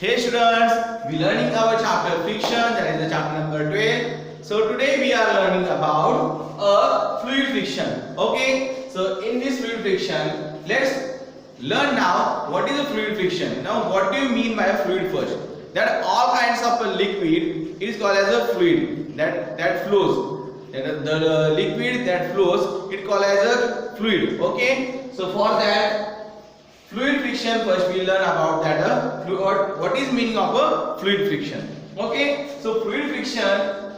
Hey students, we learning our chapter friction, that is the chapter number 12. So today we are learning about a fluid friction. Okay, so in this fluid friction, let's learn now what is a fluid friction. Now what do you mean by a fluid first? That all kinds of a liquid is called as a fluid that flows. The liquid that flows it called as a fluid. Okay, so for that fluid friction, first we learn about that what is meaning of a fluid friction. Okay, so fluid friction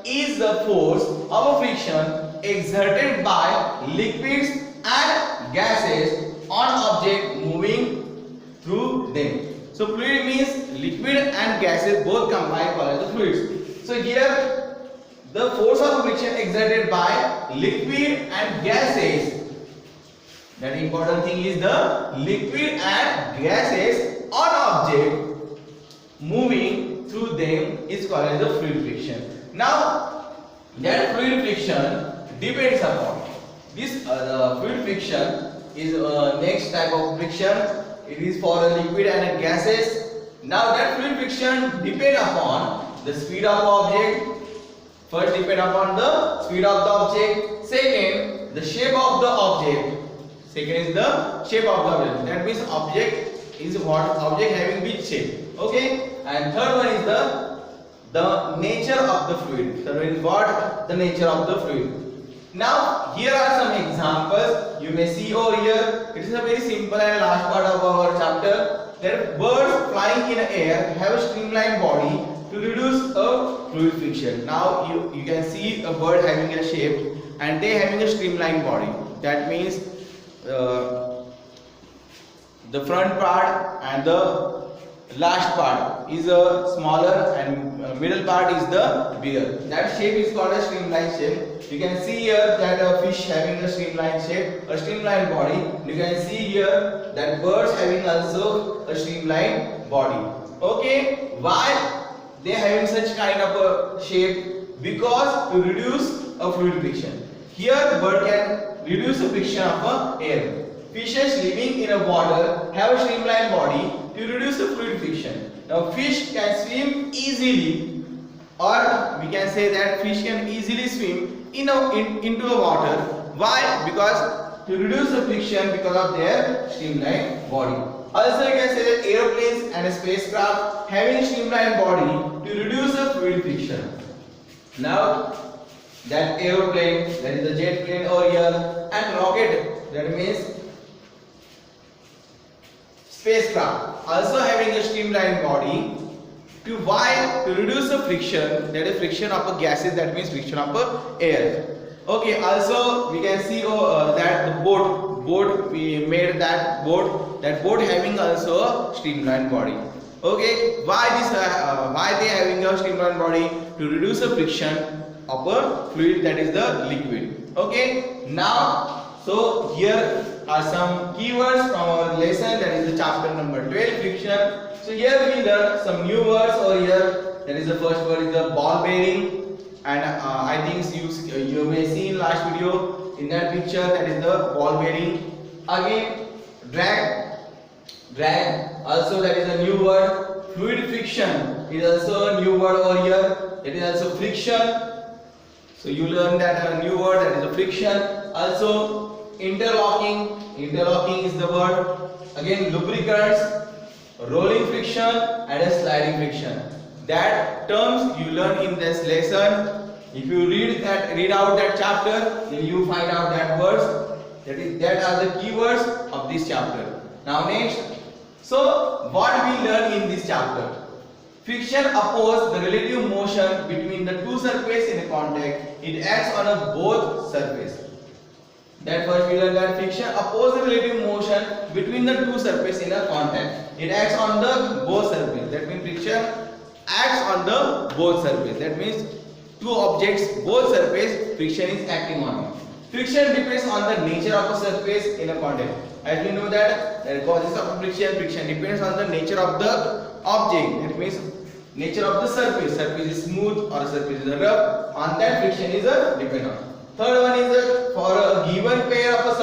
is the force of a friction exerted by liquids and gases on object moving through them. So fluid means liquid and gases both combined called as the fluids. So here the force of friction exerted by liquid and gases. That important thing is the liquid and gases on object moving through them is called as the fluid friction. Now that fluid friction depends upon this the fluid friction is next type of friction. It is for a liquid and gases. Now that fluid friction depend upon the speed of object. First depend upon the speed of the object. Second, the shape of the object. Second is the shape of the object. That means object is what? Object having which shape. Okay. And third one is the nature of the fluid. Third one is what? The nature of the fluid. Now here are some examples. You may see over here. It is a very simple and last part of our chapter. That birds flying in air have a streamlined body to reduce a fluid friction. Now you can see a bird having a shape and they having a streamlined body. That means the front part and the last part is a smaller and middle part is the bigger. That shape is called a streamlined shape. You can see here that a fish having a streamlined shape, a streamlined body. You can see here that birds having also a streamlined body. Okay, why they having such kind of a shape? Because to reduce a fluid friction. Here bird can reduce the friction of air. Fishes living in a water have a streamlined body to reduce the fluid friction. Now fish can swim easily, or we can say that fish can easily swim into a water. Why? Because to reduce the friction because of their streamlined body. Also you can say that aeroplanes and spacecraft having a streamlined body to reduce the fluid friction. Now that aeroplane, that is the jet plane over here, and rocket, that means spacecraft, also having a streamlined body. To why? To reduce the friction, that is friction of a gases, that means friction of a air. Okay, also we can see that the boat we made that boat having also a streamlined body. Okay, why they having a streamlined body? To reduce the friction of a fluid, that is the liquid. Okay, now so here are some keywords from our lesson, that is the chapter number 12 friction. So here we learn some new words over here. That is the first word is the ball bearing, and I think you may see in last video in that picture, that is the ball bearing. Again drag, also that is a new word. Fluid friction is also a new word over here. It is also friction. So you learn that a new word, that is a friction. Also interlocking is the word. Again lubricants, rolling friction and a sliding friction. That terms you learn in this lesson. If you read out that chapter, then you find out that words. That are the keywords of this chapter. Now next, so what we learn in this chapter? Friction opposes the relative motion between the two surfaces in a contact. It acts on a both surface. That first we learn that friction opposes the relative motion between the two surfaces in a contact. It acts on the both surface. That means friction acts on the both surface. That means two objects, both surface, friction is acting on it. Friction depends on the nature of a surface in a contact. As we know that the causes of friction depends on the nature of the object. That means nature of the surface. Surface is smooth or surface is rough. On that friction is depend on. Third one is for a given pair of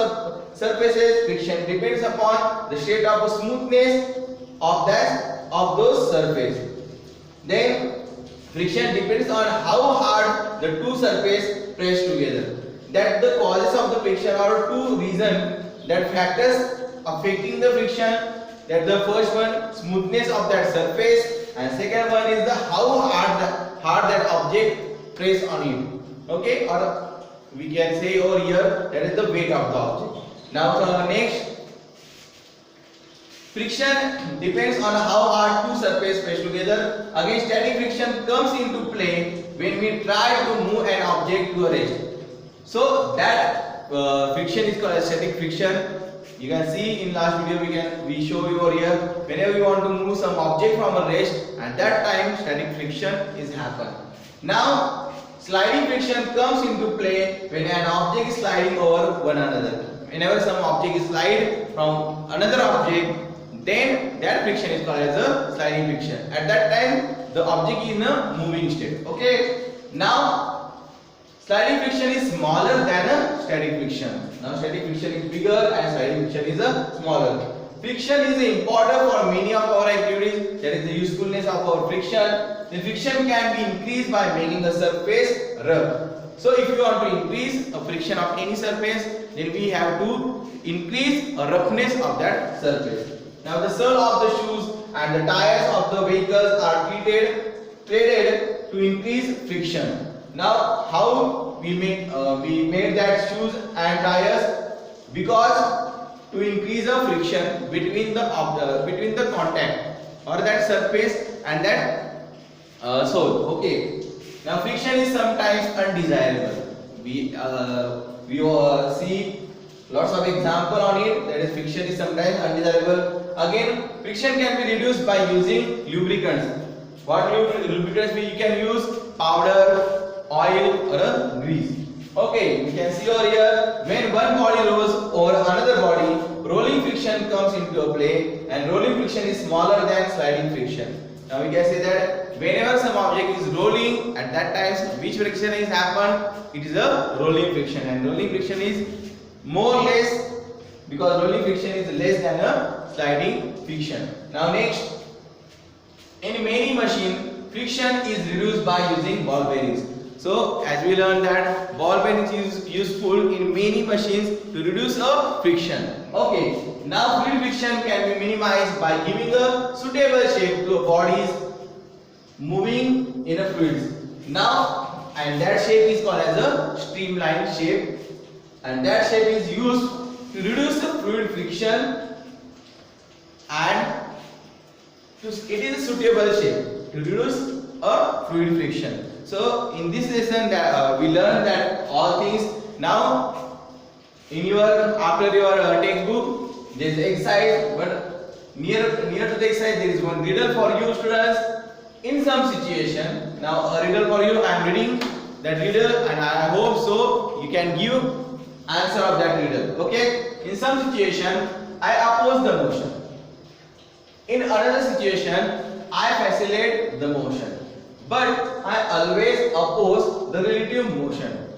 surfaces, friction depends upon the state of smoothness of that of those surface. Then friction depends on how hard the two surfaces press together. That the causes of the friction are two reasons, that factors affecting the friction. That the first one, smoothness of that surface, and second one is the how hard that object press on it. Okay, or we can say over here that is the weight of the object. Now next, friction depends on how hard two surfaces press together. Again, static friction comes into play when we try to move an object to a rest. So that friction is called as static friction. You can see in last video we show you over here, whenever we want to move some object from a rest, at that time static friction is happen. Now sliding friction comes into play when an object is sliding over one another. Whenever some object is slide from another object, then that friction is called as a sliding friction. At that time the object is in a moving state. Okay. Now sliding friction is smaller than a static friction. Now static friction is bigger and sliding friction is a smaller. Friction is important for many of our activities. That is the usefulness of our friction. The friction can be increased by making the surface rough. So if you want to increase a friction of any surface, then we have to increase a roughness of that surface. Now the sole of the shoes and the tires of the vehicles are traded to increase friction. Now how we made that shoes and tires? Because to increase the friction between the contact or that surface and that sole. Okay. Now friction is sometimes undesirable. We see lots of example on it. That is, friction is sometimes undesirable. Again, friction can be reduced by using lubricants. What lubricants we can use? Powder, oil, or a grease. Okay, we can see over here, when one body rolls over another body, rolling friction comes into play, and rolling friction is smaller than sliding friction. Now we can say that whenever some object is rolling, at that time which friction is happened? It is a rolling friction, and rolling friction is more or less, because rolling friction is less than a sliding friction. Now next, in many machines, friction is reduced by using ball bearings. So as we learned that ball bearings is useful in many machines to reduce a friction. Okay, now fluid friction can be minimized by giving a suitable shape to bodies moving in a fluid. Now, and that shape is called as a streamlined shape, and that shape is used to reduce the fluid friction, and it is a suitable shape to reduce a fluid friction. So in this lesson we learned that all things. Now in your after your textbook there is exercise, but near to the exercise there is one riddle for you students. In some situation, now a riddle for you, I am reading that riddle and I hope so you can give answer of that riddle. Okay, in some situation I oppose the motion, in another situation I facilitate the motion, but I always oppose the relative motion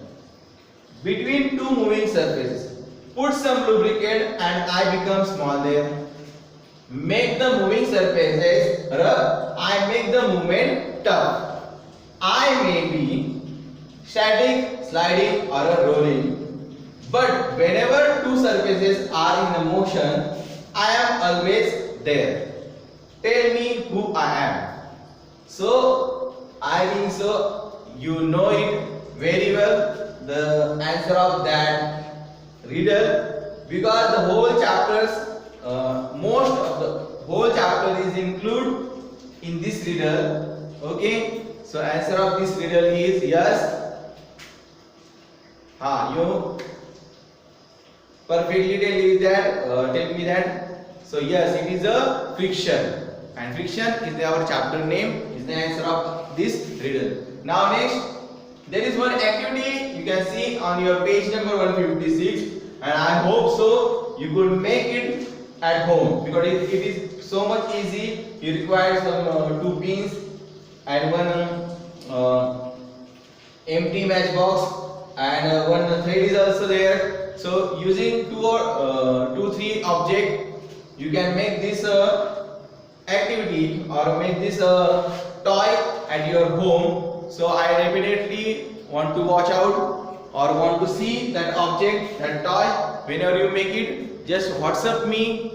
between two moving surfaces. Put some lubricant and I become small there. Make the moving surfaces rough, I make the movement tough. I may be static, sliding, or a rolling, but whenever two surfaces are in a motion, I am always there. Tell me who I am. So I think so you know it very well, the answer of that riddle, because the whole chapters, most of the whole chapter is included in this riddle. Okay, so answer of this riddle is yes. You perfectly tell me that. So yes, it is a friction, and friction is our chapter name, is the answer of this riddle. Now next, there is one activity you can see on your page number 156, and I hope so you could make it at home, because it is so much easy. You require some two pins and one empty matchbox, and one thread is also there. So using two or three objects, you can make this activity or make this toy at your home, so I repeatedly want to watch out or want to see that object, that toy. Whenever you make it, just WhatsApp me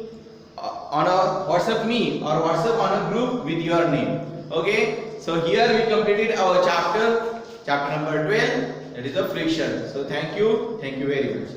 on a WhatsApp me or WhatsApp on a group with your name. Okay, so here we completed our chapter number 12, that is the friction. So thank you very much.